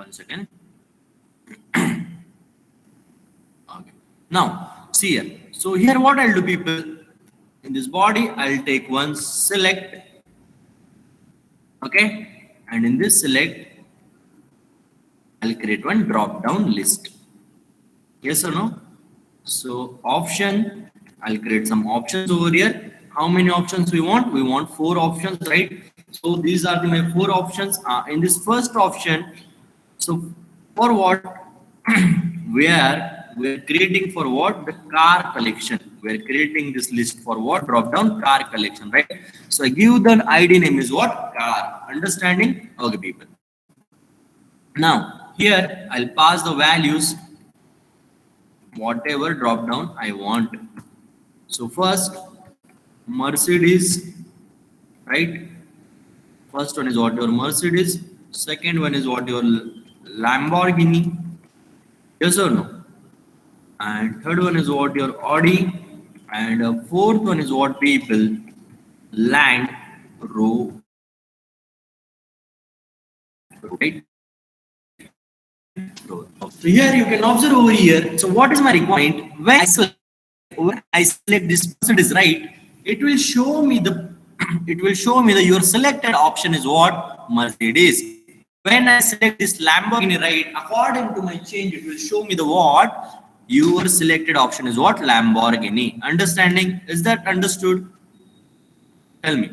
One second. Okay. Now, see here. So here what I'll do, people, in this body, I'll take one select, okay? And in this select, I'll create one drop down list. Yes or no? So option, I'll create some options over here. How many options we want? We want 4 options, right? So these are my 4 options. In this first option, so for what? we are creating for what? The car collection. We are creating this list for what? Drop down car collection, right? So I give the ID name is what? Car. Understanding? Okay, people. Now here I'll pass the values whatever drop down I want. So first Mercedes, right? First one is what your Mercedes. Second one is what your Lamborghini. Yes or no? And third one is what your Audi. And fourth one is what people Land Rover, right? So here you can observe over here. So what is my requirement? When I select this Mercedes, right? It will show me the it will show me that your selected option is what? Mercedes. When I select this Lamborghini, right? According to my change, it will show me the what? Your selected option is what? Lamborghini. Understanding? Is that understood? Tell me.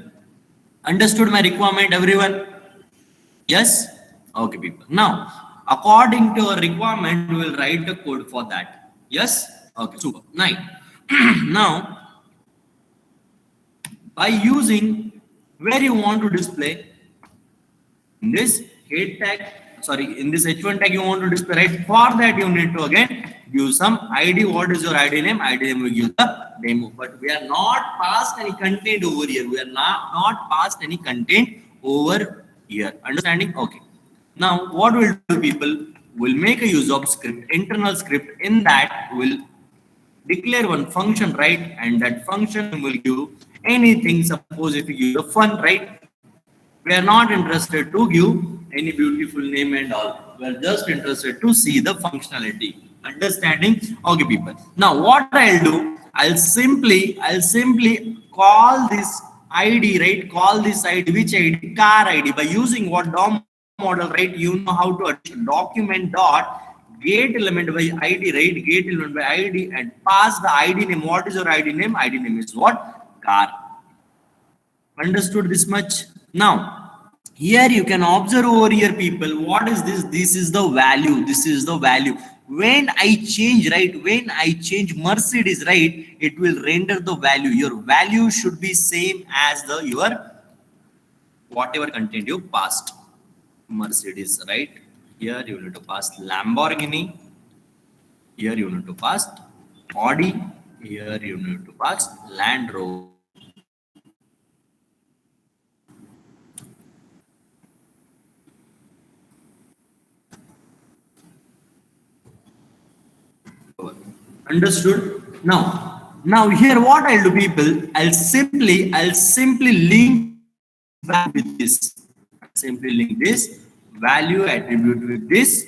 Understood my requirement, everyone? Yes? Okay, people. Now, according to our requirement, we will write the code for that. Yes? Okay, super. Nice. Now, by using where you want to display in this head tag, sorry, in this h1 tag you want to display, right? For that, you need to again give some ID. What is your ID name? ID name will give the demo. But we are not passed any content over here. We are not passed any content over here. Understanding? Okay. Now, what will do, people? Will make a use of script, internal script. In that, will declare one function, right? And that function will give anything. Suppose if you give the fun, right? We are not interested to give any beautiful name and all. We are just interested to see the functionality. Understanding? Okay, people. Now, what I'll do? I'll simply call this ID, right? Call this ID, which ID? Car ID. By using what DOM model, right? You know how to document dot get element by ID, right? Get element by ID and pass the ID name. What is your ID name? ID name is what? Car. Understood this much? Now, here you can observe over here, people. What is this? This is the value. This is the value. When I change, right? When I change Mercedes, right? It will render the value. Your value should be same as the your whatever content you passed. Mercedes, right? Here you need to pass Lamborghini. Here you need to pass Audi. Here you need to pass Land Rover. Understood? Now here what I'll do, people, I'll simply link value with this. I'll simply link this value attribute with this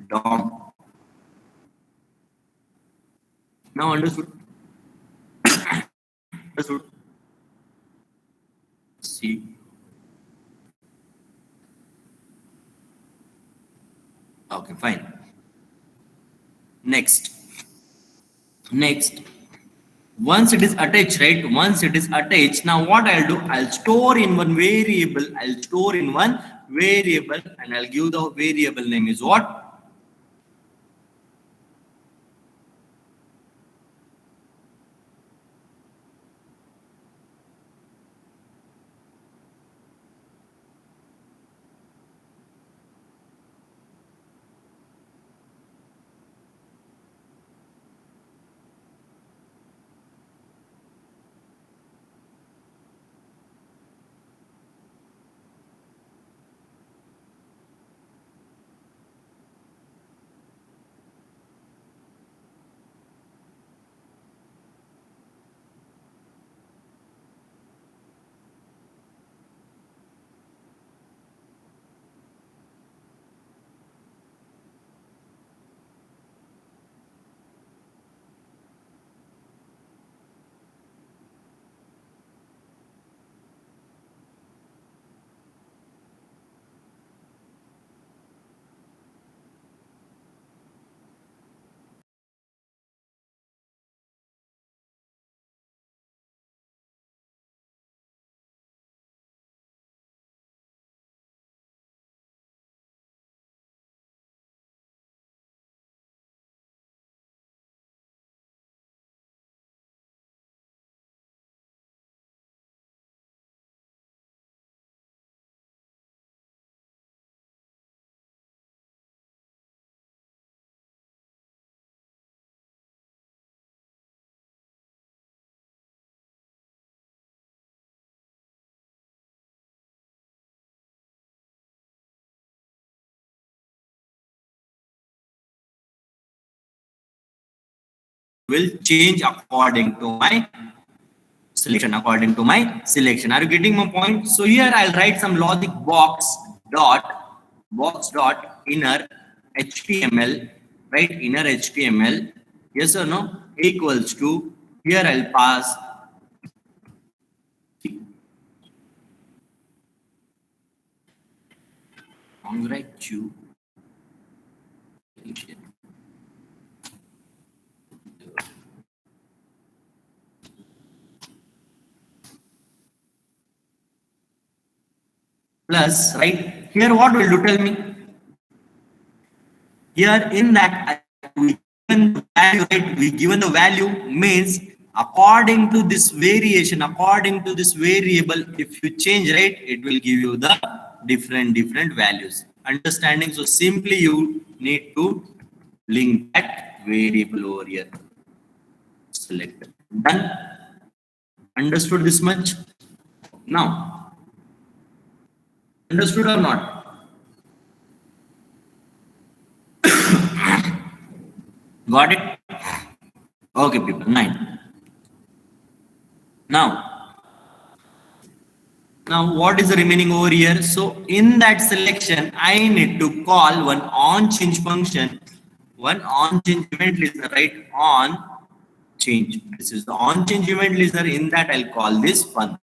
DOM. Now understood? Understood? See. Okay, fine. Next. Once it is attached, right? Once it is attached, now what I'll do? I'll store in one variable. And I'll give the variable name is what? will change according to my selection. According to my selection. Are you getting my point? So here I'll write some logic box dot inner HTML, right? Inner HTML. Yes or no? Equals to, here I'll pass congratulations plus, right? Here what will you tell me? Here in that we given the value, right? We given the value means according to this variation, according to this variable, if you change, right, it will give you the different values. Understanding? So simply you need to link that variable over here. Select. Done. Understood this much? Now, understood or not? Got it? Okay, people. 9. Now, what is the remaining over here? So in that selection, I need to call one on change function, one on change event listener, right? On change. This is the on change event listener. In that, I'll call this fun.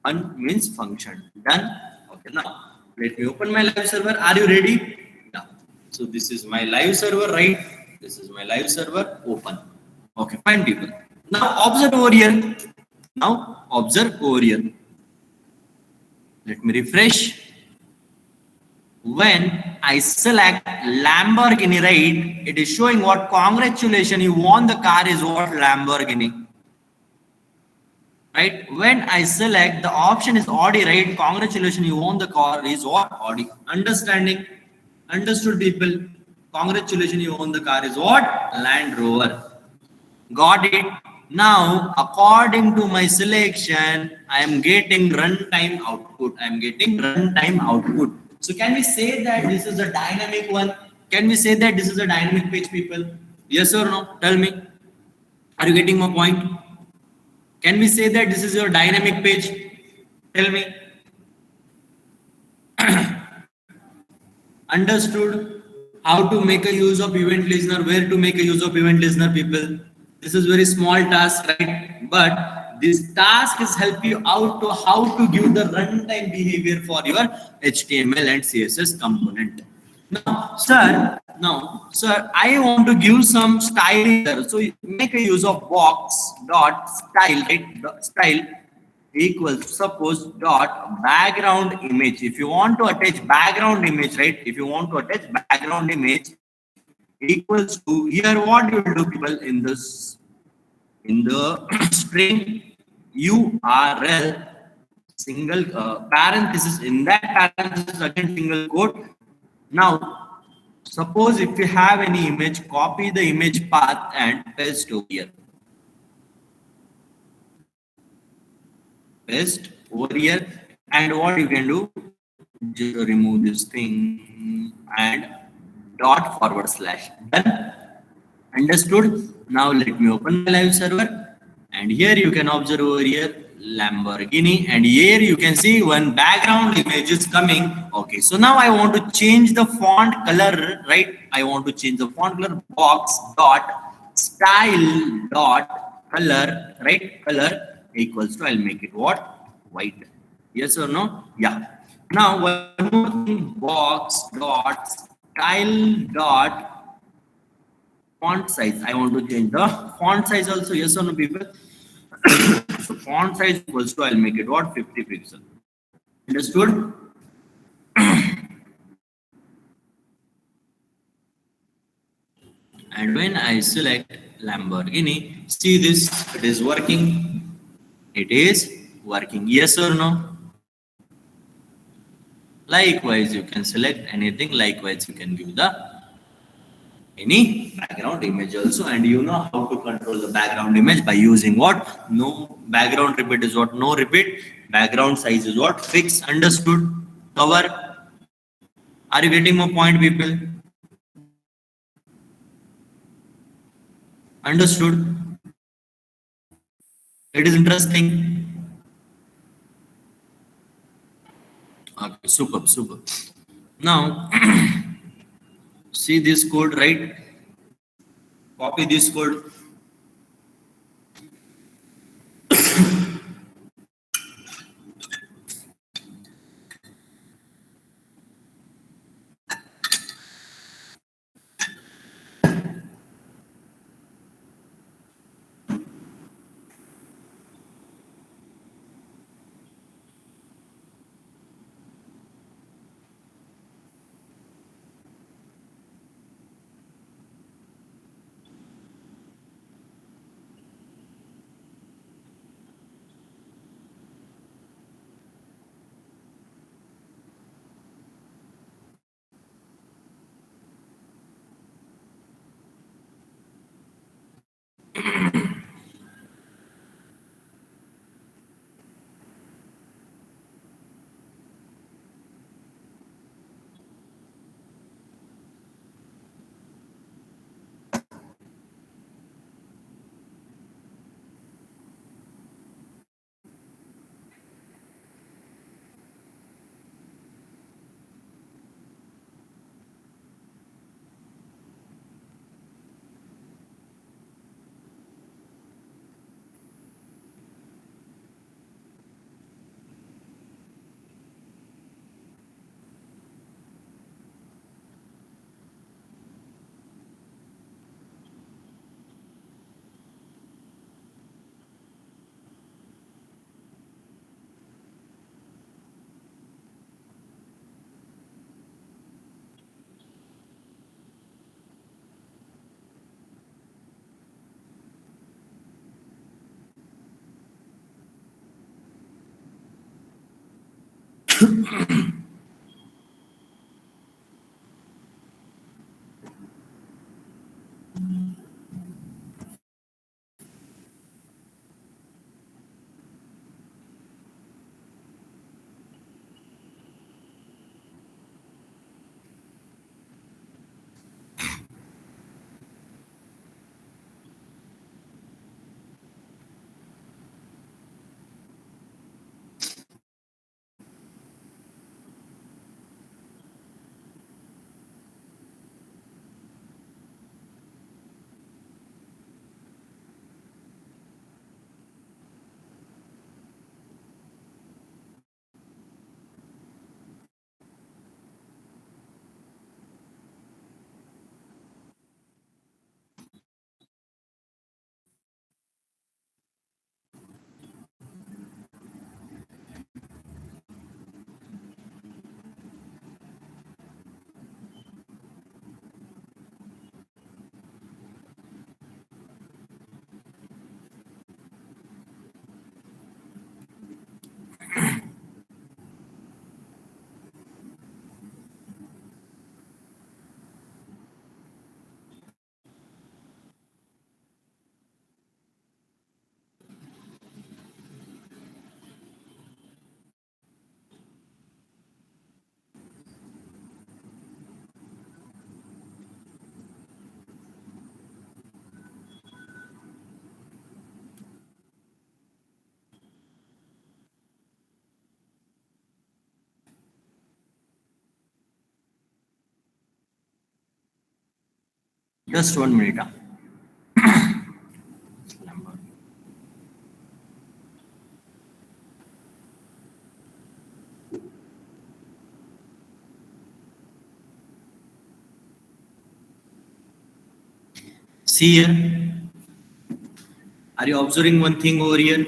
Fun means function. Done. Okay. Now let me open my live server. Are you ready? Yeah. So this is my live server, right? This is my live server. Open. Okay. Fine, people. Now observe over here. Now observe over here. Let me refresh. When I select Lamborghini, right, it is showing what congratulations, you won the car is what Lamborghini. Right? When I select the option is Audi, right, congratulations, you won the car is what? Audi. Understanding? Understood, people? Congratulations, you won the car is what? Land Rover. Got it? Now, according to my selection, I am getting runtime output. I am getting runtime output. So can we say that this is a dynamic one? Can we say that this is a dynamic page, people? Yes or no? Tell me. Are you getting my point? Can we say that this is your dynamic page? Tell me. Understood how to make a use of event listener, where to make a use of event listener, people? This is very small task, right? But this task is help you out to how to give the runtime behavior for your HTML and CSS component. Now, sir, I want to give some style here. So make a use of box dot style, right? Style equals suppose dot background image. If you want to attach background image, right? If you want to attach background image equals to, here what you will do, people, in this, in the string URL single parenthesis, in that parenthesis again single quote. Now suppose if you have any image, copy the image path and paste over here. Paste over here, and what you can do, just remove this thing and dot forward slash. Done. Understood? Now let me open my live server, and here you can observe over here Lamborghini, and here you can see one background image is coming. Okay, so now I want to change the font color, right? I want to change the font color. Box dot style dot color, right? Color equals to, I'll make it what? White. Yes or no? Yeah. Now one more thing, box dot style dot font size. I want to change the font size also. Yes or no, people? So font size equals to, I'll make it what? 50 pixel. Understood? And when I select Lamborghini, see this, it is working. It is working. Yes or no? Likewise, you can select anything. Likewise, you can give the any background image also, and you know how to control the background image by using what? No background repeat is what? No repeat. Background size is what? Fixed. Understood? Cover. Are you getting my point, people? Understood? It is interesting. Okay, super, super. Now, see this code, right? Copy this code. Just 1 minute. See here. Are you observing one thing over here?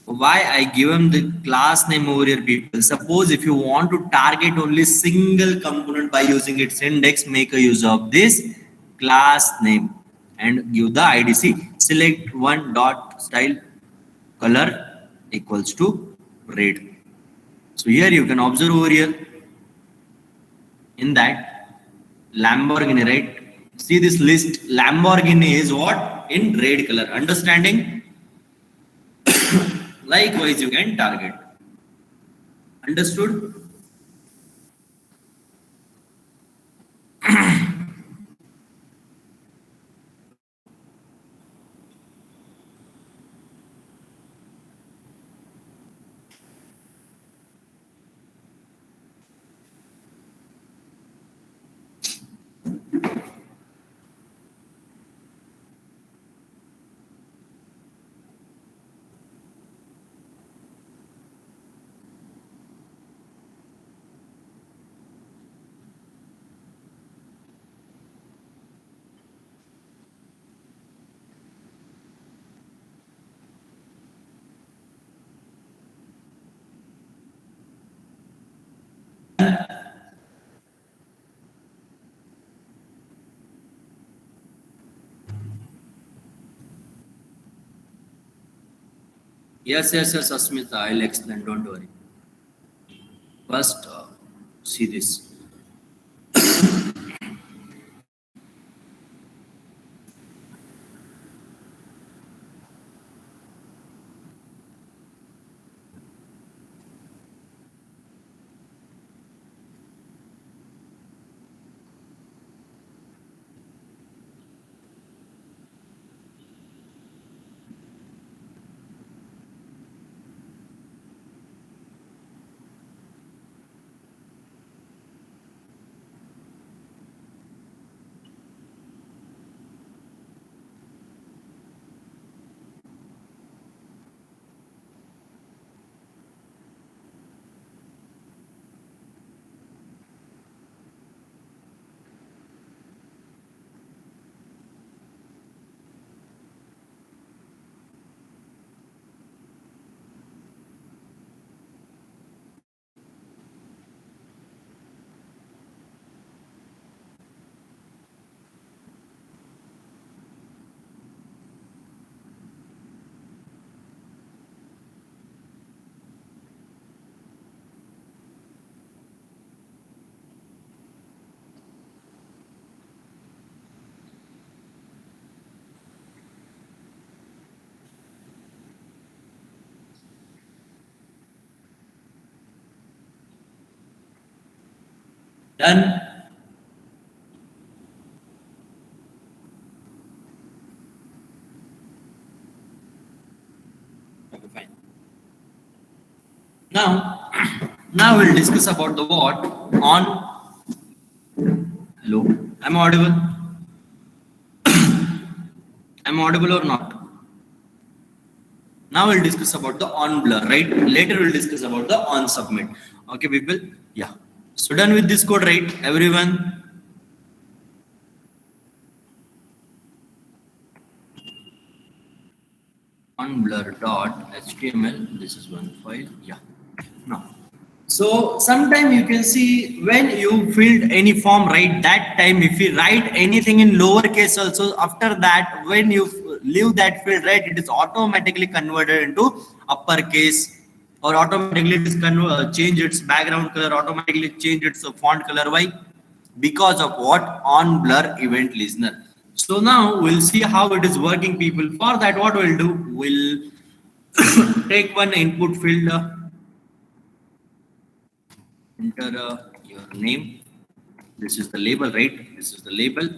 Why I give them the class name over here, people? Suppose if you want to target only single component by using its index, make a use of this class name and give the IDC. Select one dot style color equals to red. So here you can observe over here in that Lamborghini, right? See this list. Lamborghini is what? In red color. Understanding? Likewise, you can target. Understood? Yes, Asmita, I'll explain, don't worry. First, see this. Done. Okay, fine. Now, now we'll discuss about the what on. Hello, I'm audible. I'm audible or not? Now we'll discuss about the on blur, right? Later we'll discuss about the on submit. Okay, people. Yeah. So done with this code, right? Everyone. On blur dot html. This is one file. Yeah. Now. So sometime you can see when you filled any form, right? That time if you write anything in lowercase also, after that when you leave that field, right, it is automatically converted into uppercase, or automatically it is change its background color, automatically change its font color. Why? Because of what? On blur event listener. So now we'll see how it is working, people. For that, what we'll do, we'll take one input field. Enter your name. This is the label, right? This is the label.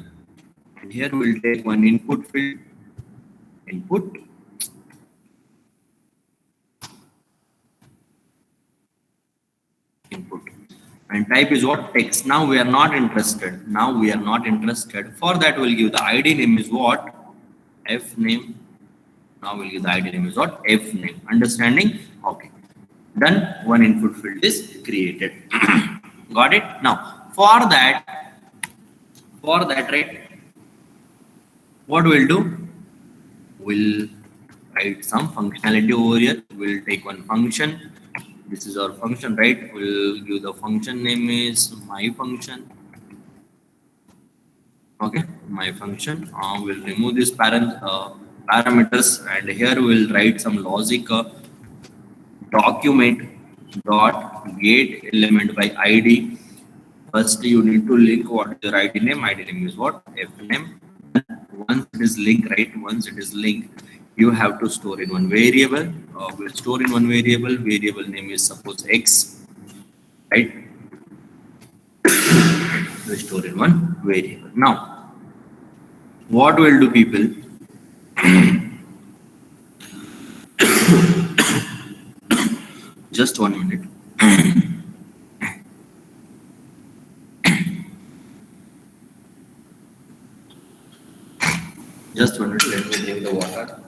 And here we'll take one input field. Input. Input. And type is what? Text. Now we are not interested. Now we are not interested. For that, we'll give the ID name is what? F name. Now we'll give the ID name is what? F name. Understanding? Okay. Done. One input field is created. Got it? Now, for that, right? What we'll do? We'll write some functionality over here. We'll take one function. This is our function, right? We'll give the function name is my function. Okay, my function. We'll remove this parameters, and here we'll write some logic. Document dot get element by ID. First, you need to link what is your ID name. ID name is what? F name. Once it is linked, right? Once it is linked, you have to store in one variable. We'll store in one variable. Variable name is suppose X, right? We store in one variable. Now, what will do, people? Just 1 minute. Just 1 minute. Let me drink the water.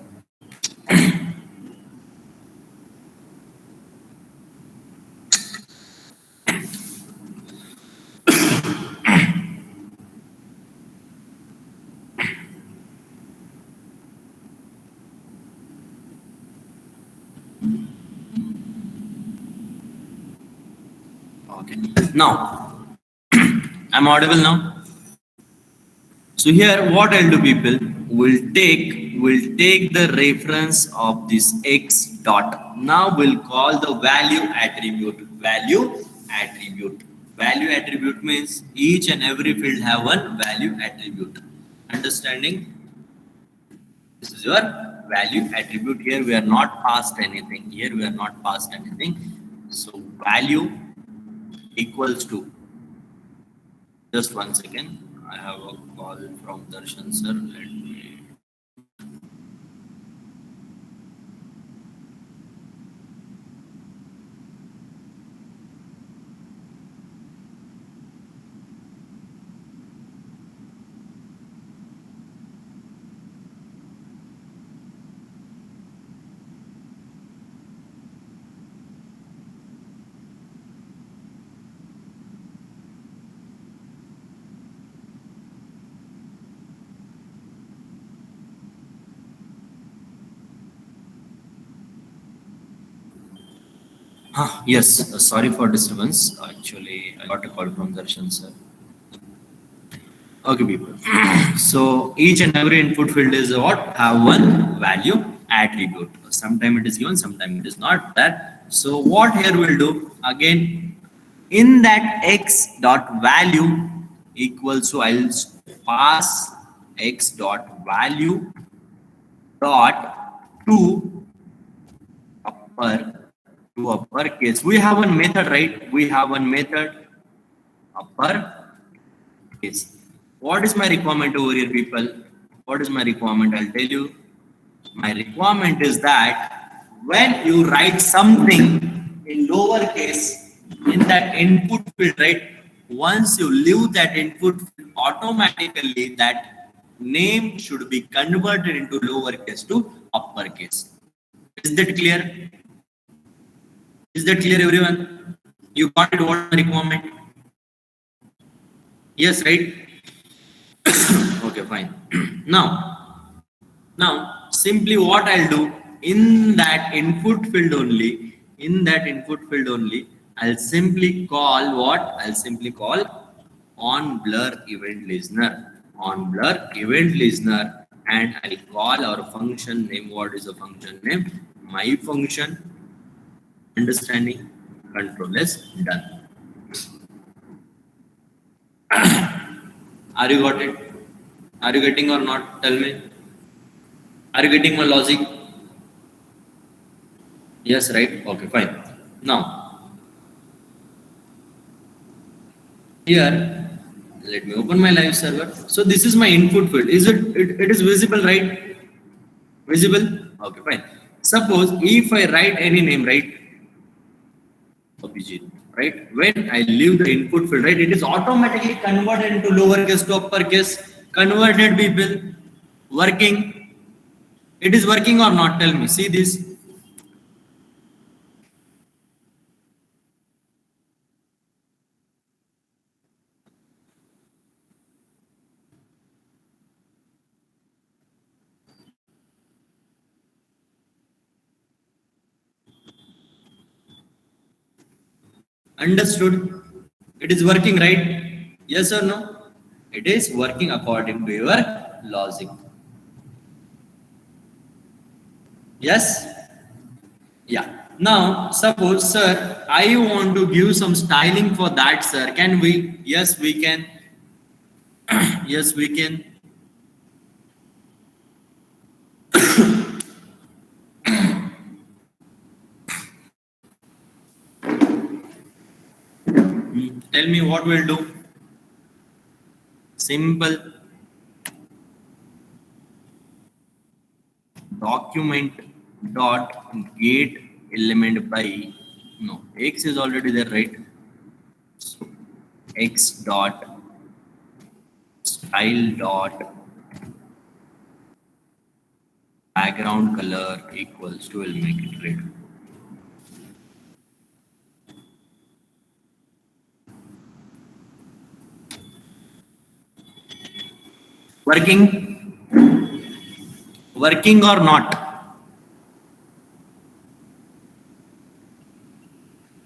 Okay. Now, I'm audible now. So here, what I'll do, people, will take the reference of this X dot. Now we'll call the value attribute. Value attribute means each and every field have one value attribute. Understanding? This is your value attribute. Here we are not passed anything. So value equals to, just one second. I have a call from Darshan sir. Let me. Yes, sorry for disturbance. Actually, I got a call from Darshan sir. Okay, people. So each and every input field is what? Have one value attribute. Sometimes it is given, sometimes it is not that. So what here we'll do again, in that x dot value equals to, I'll pass x dot value dot to uppercase. We have one method, right? We have one method, uppercase. What is my requirement over here, people? What is my requirement? I'll tell you. My requirement is that when you write something in lowercase in that input field, right? Once you leave that input field, automatically that name should be converted into lowercase to uppercase. Is that clear? Is that clear, everyone? You got it? What requirement? Yes, right? Okay, fine. Now simply what I'll do, in that input field only, I'll simply call what? I'll simply call on blur event listener, and I'll call our function name. What is the function name? My function. Understanding? Control is done. Are you got it? Are you getting or not? Tell me. Are you getting my logic? Yes, right? Okay, fine. Now, here, let me open my live server. So this is my input field. Is it is visible, right? Visible? Okay, fine. Suppose if I write any name, right? Right? When I leave the input field, right, it is automatically converted into lowercase to uppercase. Converted, people. Working. It is working or not? Tell me. See this. Understood? It is working, right? Yes or no? It is working according to your logic. Yes? Yeah. Now, suppose, sir, I want to give some styling for that, sir. Can we? Yes, we can. Yes, we can. Tell me what we'll do. Simple. Document dot get element by, no, x is already there, right? So x dot style dot background color equals to, will make it red. Working or not?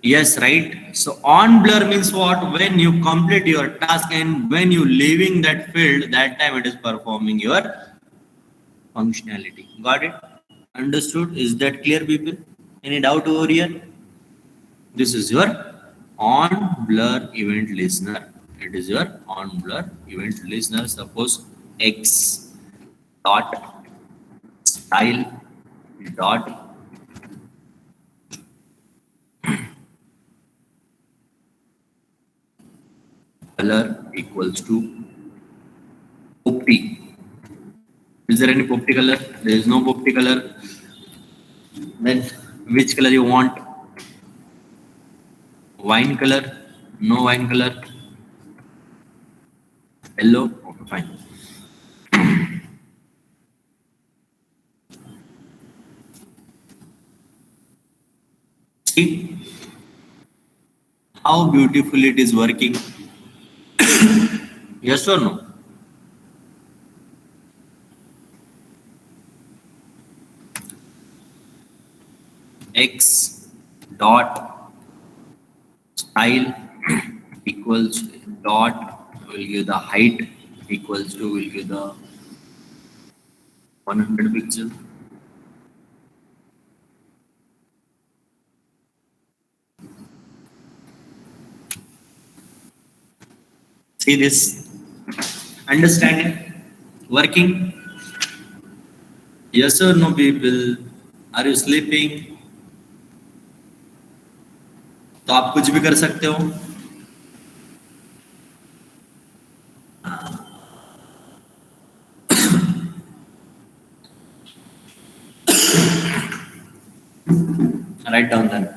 Yes, right? So on blur means what? When you complete your task and when you leaving that field, that time it is performing your functionality. Got it? Understood? Is that clear, people? Any doubt over here? This is your on blur event listener. It is your on blur event listener. Suppose X dot style dot color equals to popty. Is there any popty color? There is no popty color. Then which color you want? Wine color? No wine color. Yellow? Okay, fine. See how beautiful it is working. Yes or no? X dot style equals dot will give the height equals to will give the 100 pixel. See this? Understanding? Working? Yes or no, people? Are you sleeping? तो आप कुछ भी कर सकते हो. Write down that.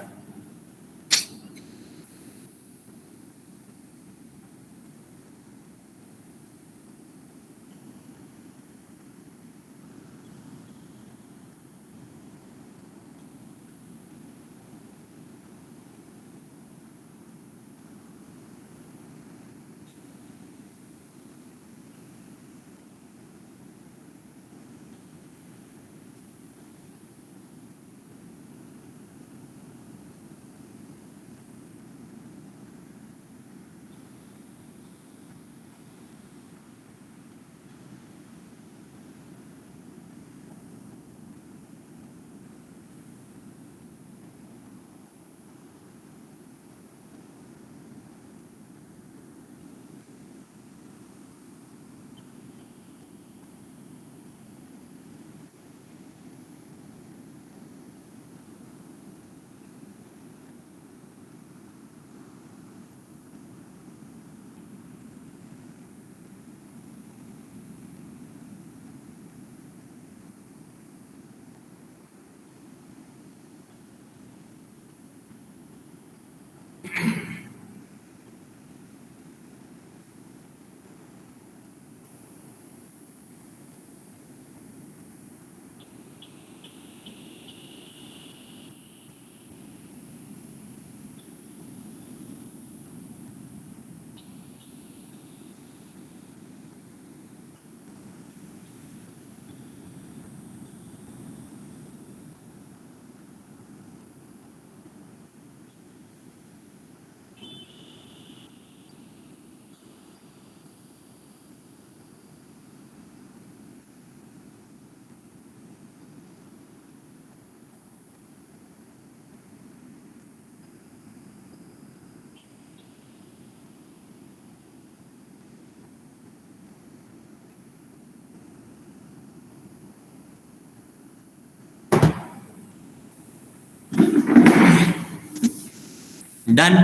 Done.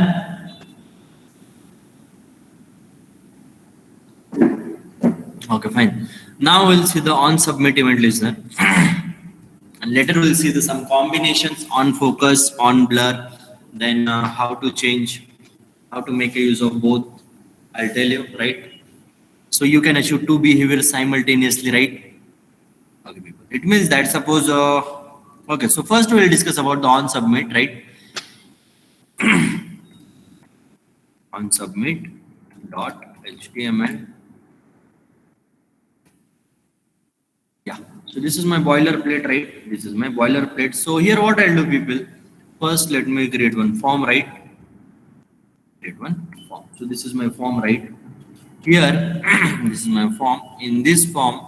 Okay, fine. Now we'll see the on submit event listener. And later we'll see the some combinations on focus, on blur, then how to change, how to make a use of both. I'll tell you, right? So you can achieve two behaviors simultaneously, right? Okay, people. It means that suppose, okay, so first we'll discuss about the on submit, right? On submit dot html. Yeah, so this is my boilerplate, right? This is my boilerplate. So here what I'll do, people. First, let me create one form, right? Create one form. So this is my form, right? Here, this is my form. In this form,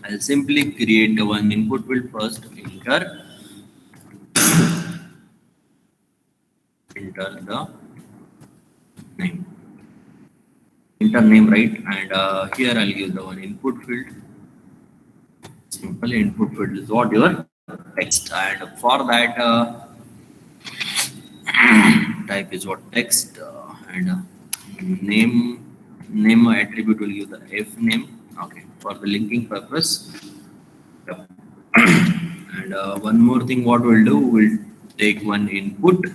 I'll simply create one input field first, enter. enter the name, enter name, right? And here I'll give the one input field. Simple input field is what your text, and for that type is what text, and name name attribute will give the f name. Okay, for the linking purpose. Yep. And one more thing, what we'll do, we'll take one input.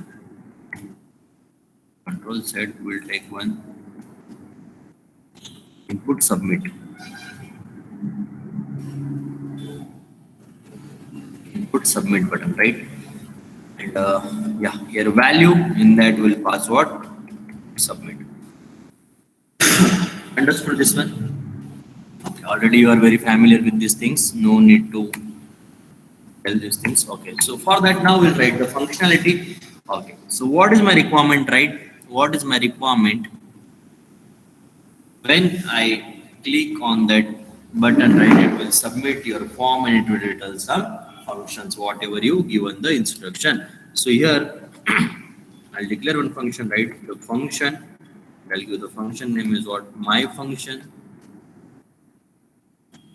Control set, we'll take one input submit. Input submit button, right? And yeah, here value in that will pass what? Submit. Understood this one? Okay, already you are very familiar with these things. No need to tell these things. Okay, so for that now we'll write the functionality. Okay, so what is my requirement, right? What is my requirement? When I click on that button, right, it will submit your form and it will return some functions, whatever you given the instruction. So here I'll declare one function, right? The function, I'll give the function name is what? My function.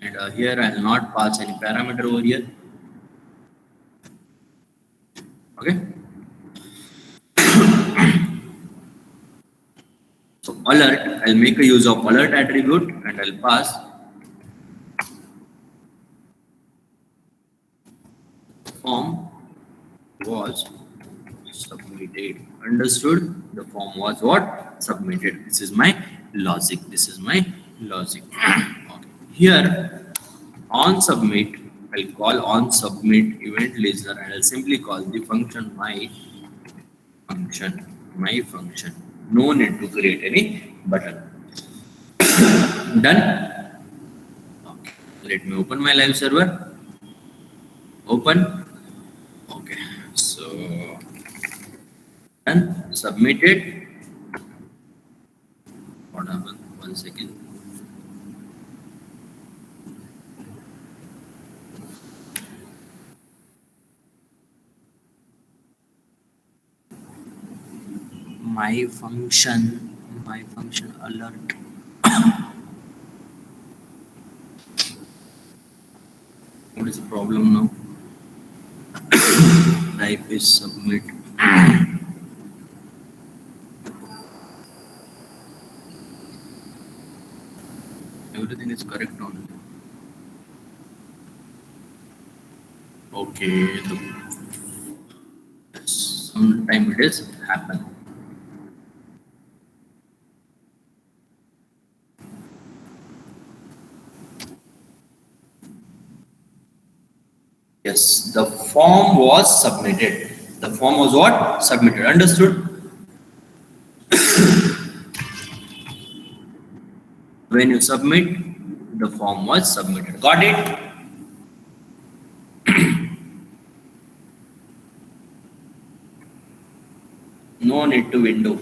And here I'll not pass any parameter over here. Okay. So alert, I'll make a use of alert attribute and I'll pass form was submitted. Understood? The form was what? Submitted. This is my logic. This is my logic. Okay. Here on submit, I'll call on submit event listener and I'll simply call the function my function. My function. No need to create any button. Done. Okay. Let me open my live server. Open. Okay. So done. Submitted. What happened? 1 second. My function alert. What is the problem now? Type is submit. Everything is correct on. Okay, sometime it is happen. Yes, the form was submitted. The form was what? Submitted. Understood? When you submit, the form was submitted. Got it? No need to window.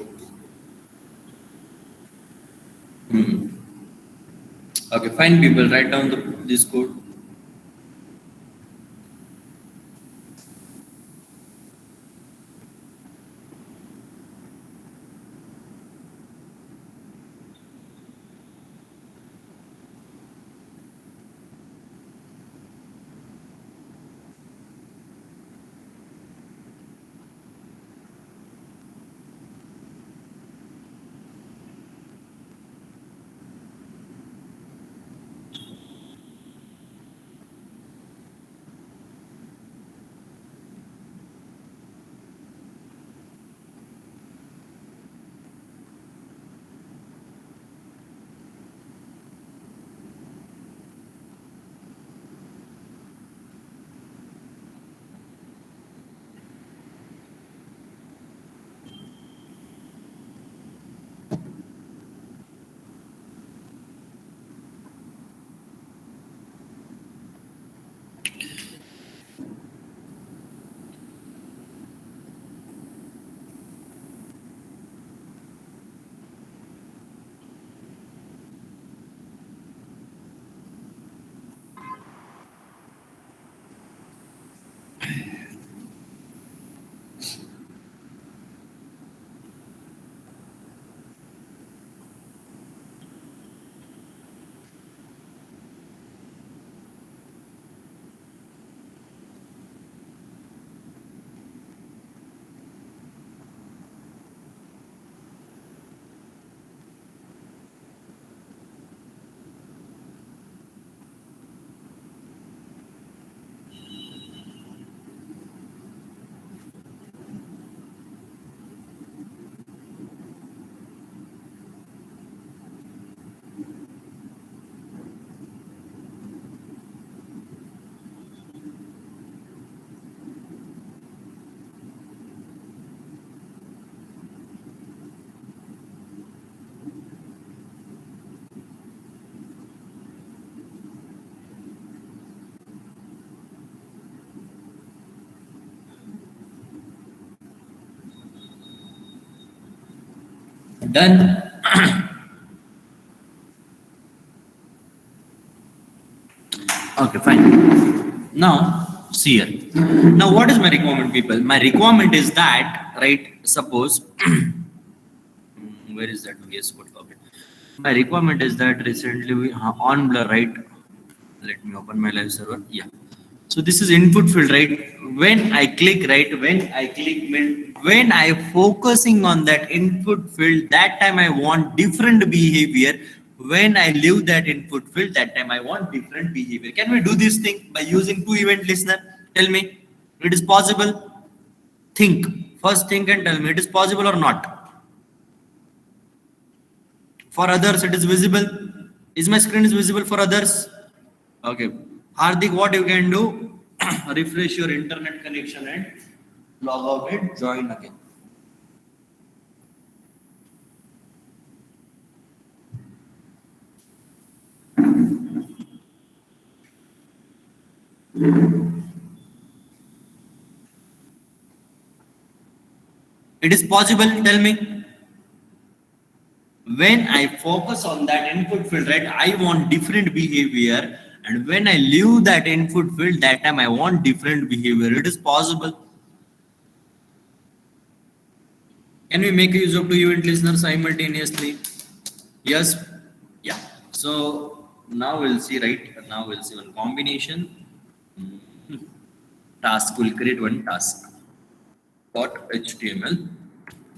Okay, fine people, write down this code. Done. Okay, fine. Now, see here. Now, what is my requirement, people? My requirement is that, right? Suppose, where is that VS code? Okay. My requirement is that recently we on blur, right? Let me open my live server. Yeah. So this is input field, right? When I click, right? When I focusing on that input field, that time I want different behavior. When I leave that input field, that time I want different behavior. Can we do this thing by using two event listener? Tell me, it is possible. Think. First think and tell me, it is possible or not. For others, it is visible. Is my screen is visible for others? Okay. Hardik, what you can do? Refresh your internet connection and log out and join again. It is possible, tell me. When I focus on that input field, right, I want different behavior. And when I leave that input field, that time I want different behavior. It is possible. Can we make use of two event listeners simultaneously? Yes. Yeah. So now we'll see, right? Now we'll see one combination. Task will create one task. .html.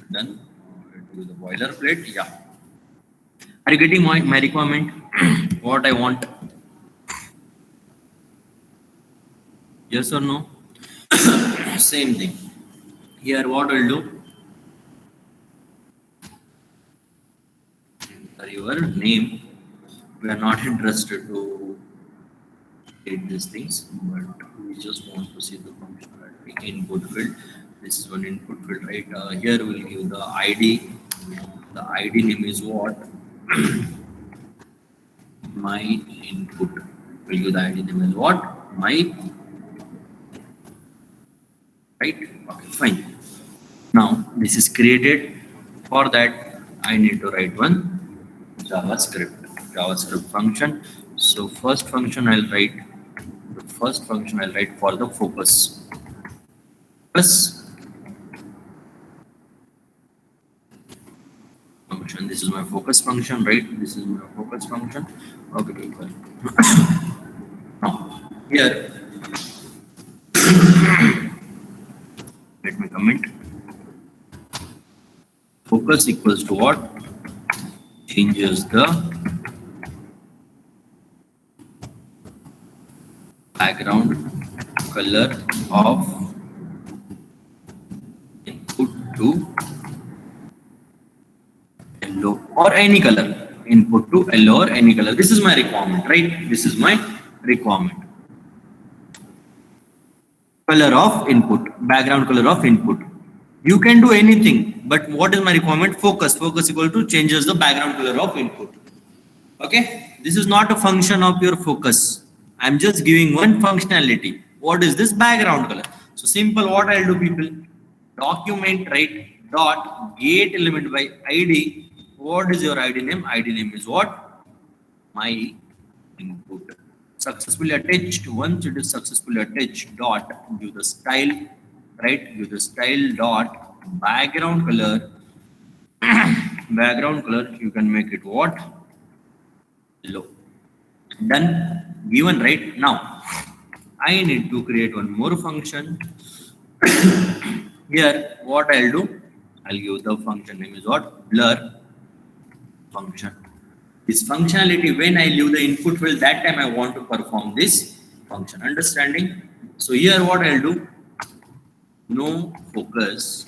Then do the boilerplate. Yeah. Are you getting my requirement? What I want? Yes or no? Same thing. Here, what we'll do? Your name. We are not interested to create these things, but we just want to see the functionality. Input field. This is one input field, right? Here we'll give the ID. The ID name is what? My input. We'll give the ID name is what? My. Right? Okay, fine. Now this is created. For that, I need to write one JavaScript function. So first function I'll write. The first function I'll write for the focus. Function. This is my focus function, right? This is my focus function. Okay, people. Now here, let me comment. Focus equals to what? Changes the background color of input to yellow or any color. Input to yellow or any color. This is my requirement, right? This is my requirement. Color of input, background color of input. You can do anything, but what is my requirement? Focus. Focus equal to changes the background color of input. Okay, this is not a function of your focus. I'm just giving one functionality. What is this background color? So simple. What I'll do, people? Document, right? Dot get element by ID. What is your ID name? ID name is what? My input. Successfully attached. Once it is successfully attached, dot give the style, right? Give the style dot background color. Background color, you can make it what? Yellow. Done. Given, right? Now I need to create one more function. Here, what I'll do? I'll give the function name is what? Blur function. This functionality, when I leave the input field, that time I want to perform this function. Understanding? So here what I'll do? No focus.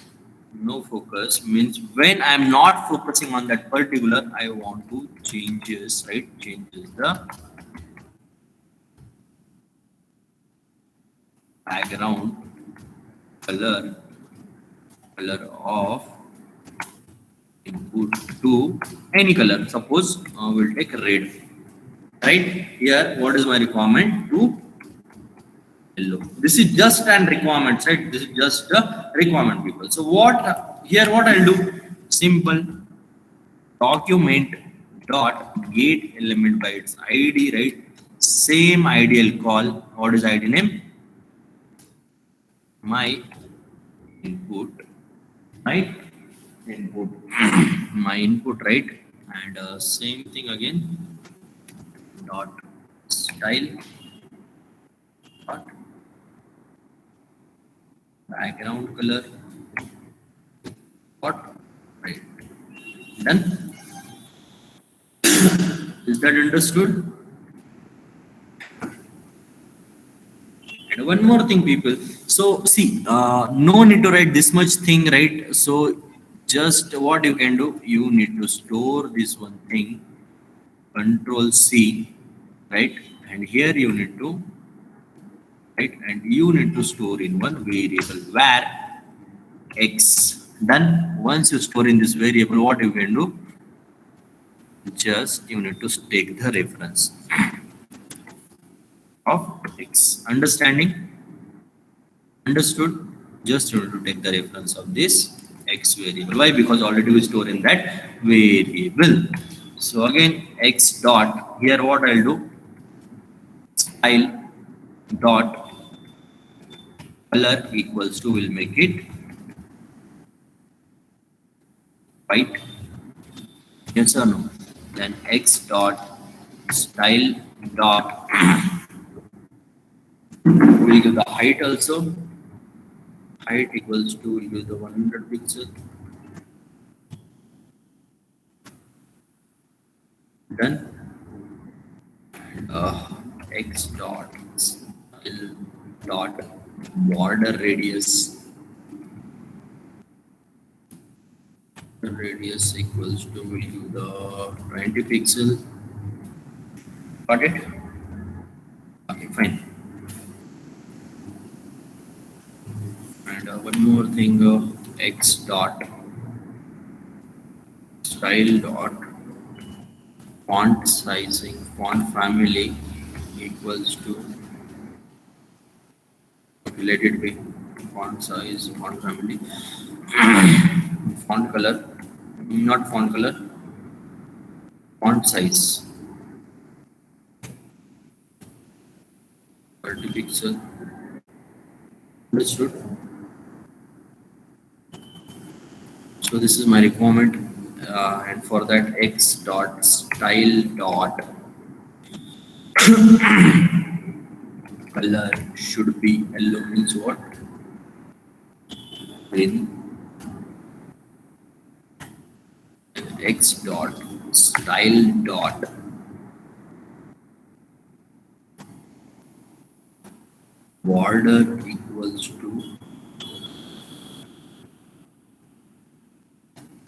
No focus means when I'm not focusing on that particular, I want to changes, right? Changes the background color of input to any color. Suppose we'll take red. Right here, what is my requirement? To yellow. This is just an requirement, right? This is just a requirement, people. So what here? What I'll do? Simple. document dot get element by its id, right? Same id I'll call. What is id name? My input, right? Input. My input, right? And same thing again, dot style dot background color, what, right? Done. Is that understood? And one more thing, people. So see, no need to write this much thing, right? So just what you can do, you need to store this one thing, Control C, right? And here you need to, right? And you need to store in one variable where X. Done. Once you store in this variable, what you can do? Just you need to take the reference of X. Understanding? Understood? Just you need to take the reference of this X variable. Why? Because already we store in that variable. So again, X dot, here what I'll do? Style dot color equals to, will make it white. Yes or no? Then X dot style dot will give the height also. Height equals to, will give the 100 pixel. Done. X dot style dot border radius. The radius equals to, will give the 20 pixel. Got it? Okay, fine. And one more thing, X dot style dot font sizing, font family equals to, let it be font size, font family, font color, not font color, font size, 30 pixel. Understood? So this is my requirement, and for that X dot style dot color should be yellow, means what? Green. X dot style dot border equals to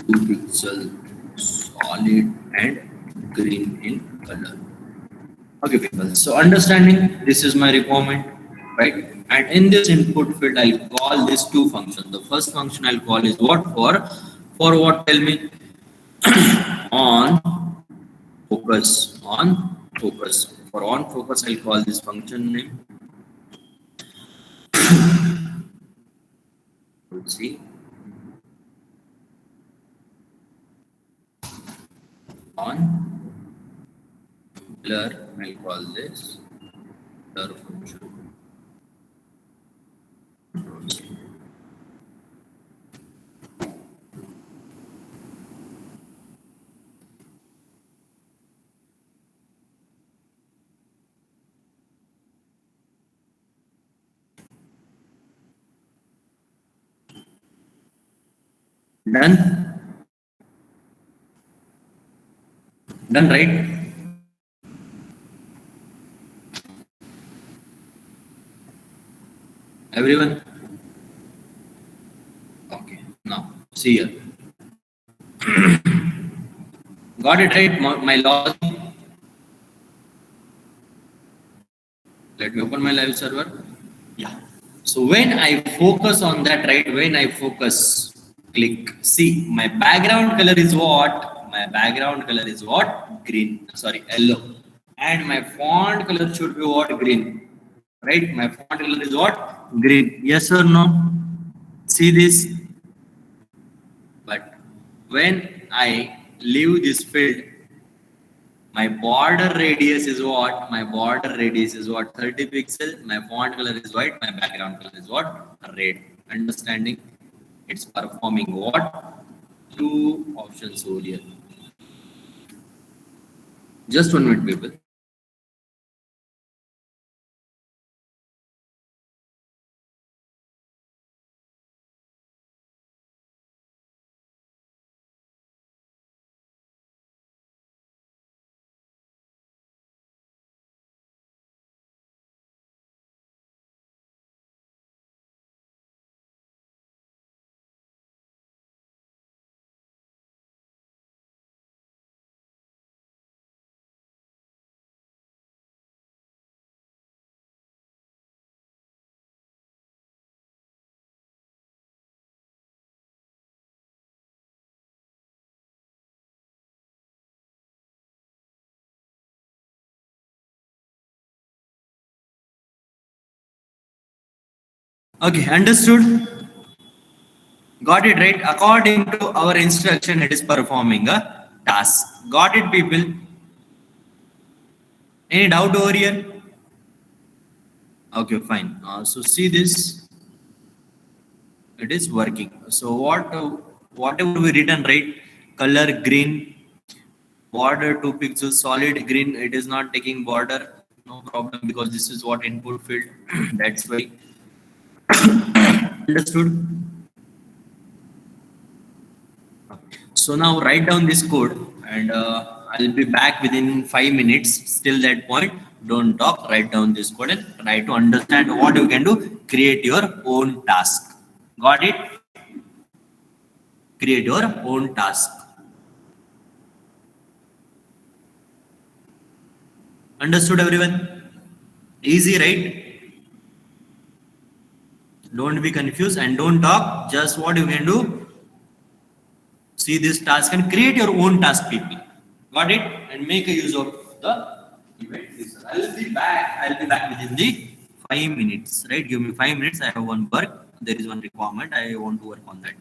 2 pixel, solid and green in color. Okay, people. So understanding, this is my requirement, right? And in this input field, I'll call these two functions. The first function I'll call is what? For what? Tell me. On focus. On focus. For on focus, I'll call this function name. Let's see. On blur, I'll call this blur function. Done? Done, right? Everyone? Okay, now see here. Got it, right? My logic. Let me open my live server. Yeah. So when I focus on that, right? When I focus, click. See, my background color is what? My background color is what? Green. Sorry, yellow. And my font color should be what? Green. Right? My font color is what? Green. Yes or no? See this? But when I leave this field. My border radius is what? My border radius is what? 30 pixel. My font color is white. My background color is what? Red. Understanding? It's performing what? Two options over here. Just 1 minute, people. Okay, understood. Got it right. According to our instruction, it is performing a task. Got it, people? Any doubt over here? Okay, fine. So see this, it is working. So whatever we written right, color green, border 2 pixels, solid green. It is not taking border, no problem because this is what input field. That's why. Understood. So now write down this code and I'll be back within 5 minutes. Still that point, don't talk, write down this code and try to understand what you can do. Create your own task. Got it? Create your own task. Understood everyone? Easy, right? Don't be confused and don't talk. Just what you can do, see this task and create your own task, people. Got it? And make a use of the event listener. I'll be back within the 5 minutes. Right? Give me 5 minutes. I have one work. There is one requirement. I want to work on that.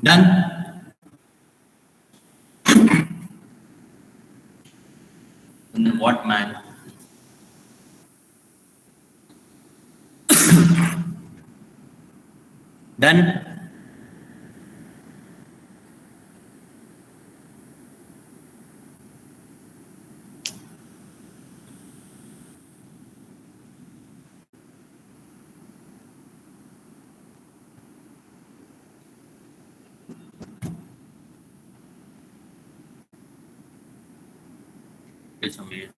Done. And then what, man? Done. Yes, Amir.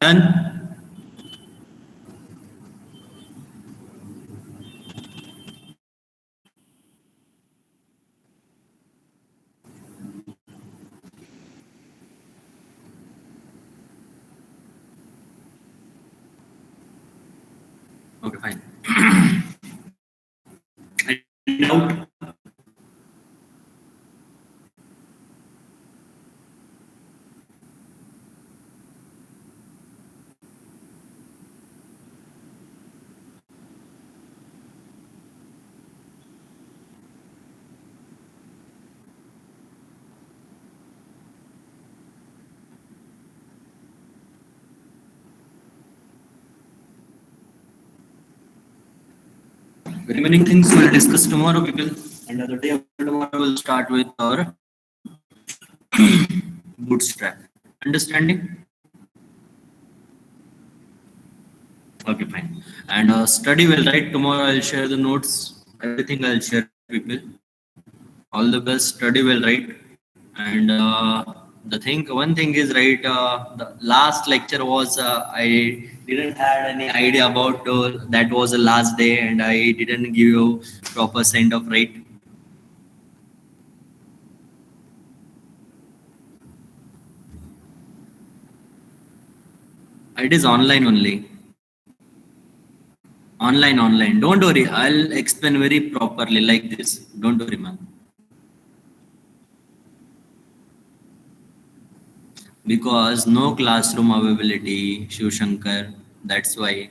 Done? Okay, fine. Any doubt? Remaining things we'll discuss tomorrow, people. And the day after tomorrow, we'll start with our bootstrap. Understanding? Okay, fine. And study well, right? Tomorrow I'll share the notes. Everything I'll share, people. All the best. Study well, right? And one thing is right. The last lecture was I didn't had any idea about that was the last day, and I didn't give you proper send off, right? It is online only. Online. Don't worry. I'll explain very properly like this. Don't worry, man. Because no classroom availability, Shiv Shankar. That's why.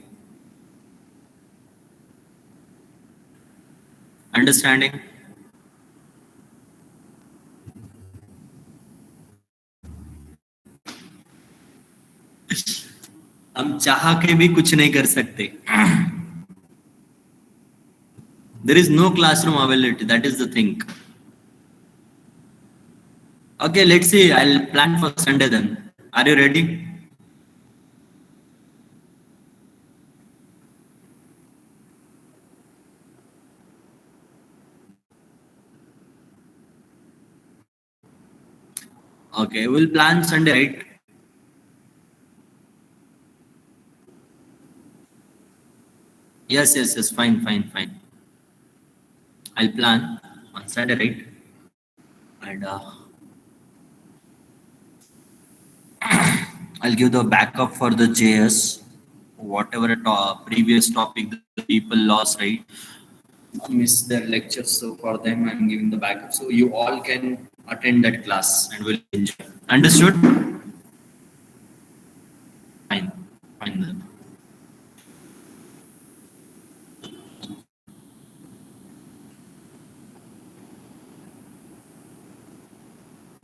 Understanding? हम चाह के भी कुछ नहीं कर सकते. There is no classroom availability. That is the thing. Okay, let's see. I'll plan for Sunday then. Are you ready? Okay, we'll plan Sunday, right? Yes. Fine. I'll plan on Sunday, right? And I'll give the backup for the JS. Whatever previous topic the people lost, right? Miss their lectures, so for them I'm giving the backup. So you all can attend that class and will enjoy. Understood? Fine then.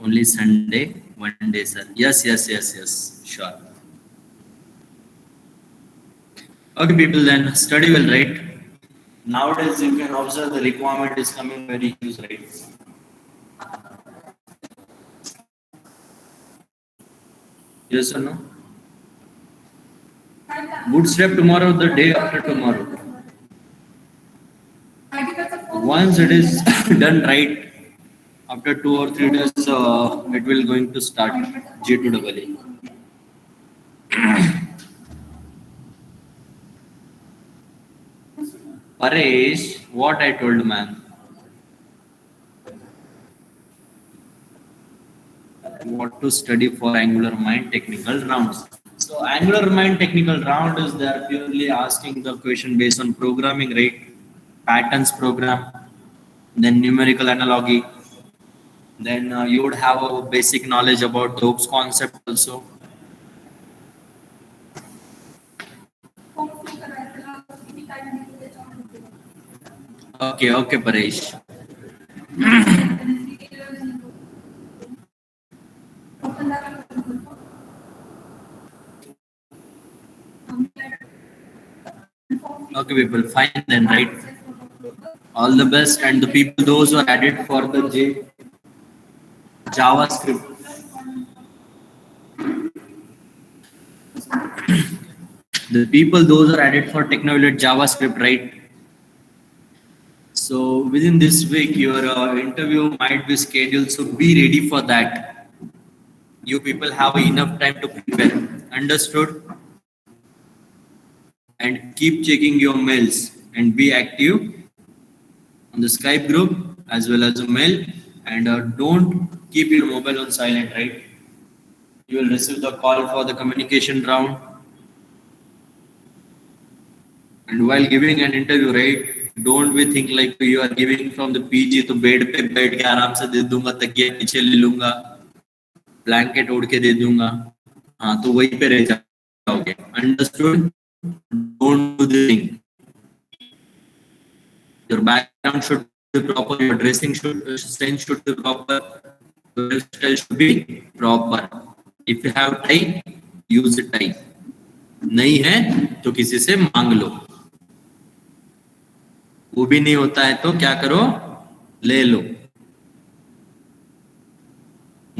Only Sunday, one day, sir. Yes. Sure. Okay, people, then study well, right? Nowadays, you can observe the requirement is coming very huge, right? Yes or no? Bootstrap tomorrow, the day after tomorrow. Once it is done right, after 2 or 3 days, it will going to start J2AA. Paresh, what I told, man. What to study for Angular Mind technical rounds. So Angular Mind technical round is they are purely asking the question based on programming, right? Patterns program, then numerical analogy. Then you would have a basic knowledge about the hooks concept also. Okay, Paresh. Okay, people, fine then, right? All the best, and the people, those who are added for the JavaScript. The people, those are added for Technovalet JavaScript, right? So within this week, your interview might be scheduled. So be ready for that. You people have enough time to prepare. Understood? and keep checking your mails and be active on the Skype group as well as a mail, and don't keep your mobile on silent, right? You will receive the call for the communication round, and while giving an interview, right, don't be think like you are giving from the PG to bed पे बैठ के आराम से दे दूंगा, तकिया पीछे ले लूंगा, ब्लैंकेट ओढ़ के दे दूंगा, हाँ तो वहीं पे रह जाओगे. Understood? Don't do the thing. Your background should be proper, your dressing sense should be proper, your style should be proper. If you have tie, use the tie. नहीं है तो किसी से मांग लो. वो भी नहीं होता है तो क्या करो, ले लो.